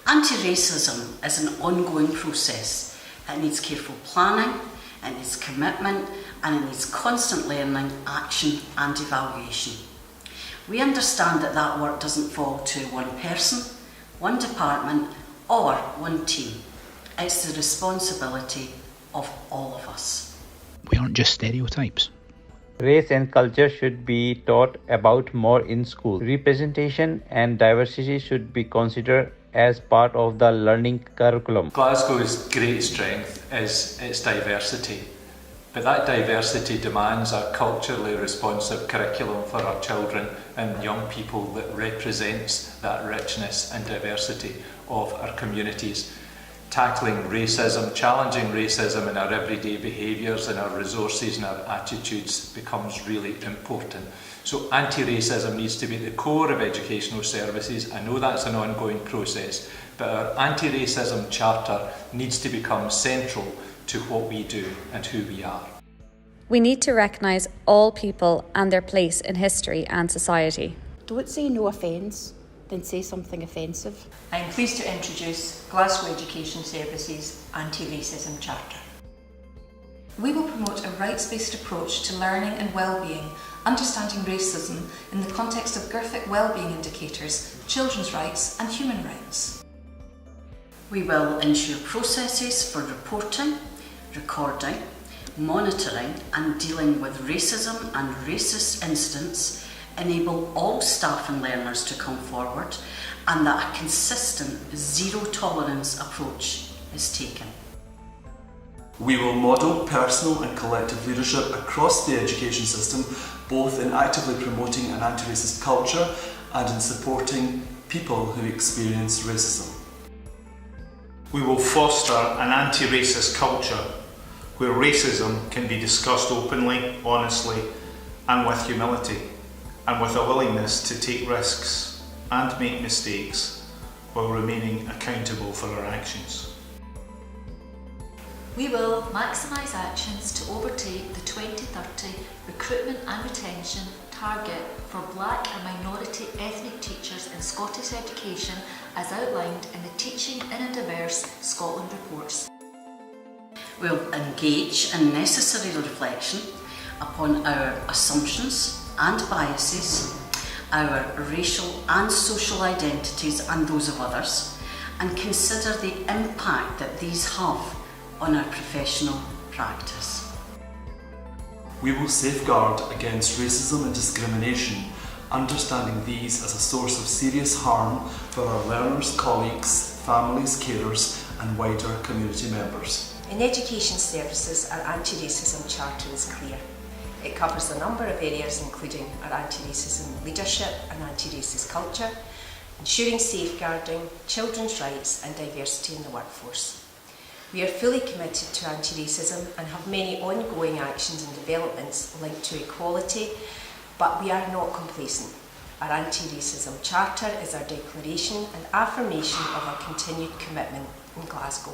Anti-racism is an ongoing process. It needs careful planning, it needs commitment, and it needs constant learning, action and evaluation. We understand that that work doesn't fall to one person, one department or one team. It's the responsibility of all of us. We aren't just stereotypes. Race and culture should be taught about more in school. Representation and diversity should be considered as part of the learning curriculum. Glasgow's great strength is its diversity, but that diversity demands a culturally responsive curriculum for our children and young people that represents that richness and diversity of our communities. Tackling racism, challenging racism in our everyday behaviours and our resources and our attitudes becomes really important. So anti-racism needs to be at the core of educational services. I know that's an ongoing process, but our anti-racism charter needs to become central to what we do and who we are. We need to recognise all people and their place in history and society. Don't say no offence, then say something offensive. I am pleased to introduce Glasgow Education Services Anti-Racism Charter. We will promote a rights-based approach to learning and well-being, understanding racism in the context of GIRFIC wellbeing indicators, children's rights and human rights. We will ensure processes for reporting, recording, monitoring and dealing with racism and racist incidents enable all staff and learners to come forward, and that a consistent zero tolerance approach is taken. We will model personal and collective leadership across the education system, both in actively promoting an anti-racist culture and in supporting people who experience racism. We will foster an anti-racist culture where racism can be discussed openly, honestly and with humility, and with a willingness to take risks and make mistakes while remaining accountable for our actions. We will maximise actions to overtake the 2030 recruitment and retention target for black and minority ethnic teachers in Scottish education as outlined in the Teaching in a Diverse Scotland reports. We'll engage in necessary reflection upon our assumptions and biases, our racial and social identities and those of others, and consider the impact that these have on our professional practice. We will safeguard against racism and discrimination, understanding these as a source of serious harm for our learners, colleagues, families, carers and wider community members. In education services, our anti-racism charter is clear. It covers a number of areas including our anti-racism leadership and anti-racist culture, ensuring safeguarding children's rights and diversity in the workforce. We are fully committed to anti-racism and have many ongoing actions and developments linked to equality, but we are not complacent. Our anti-racism charter is our declaration and affirmation of our continued commitment in Glasgow.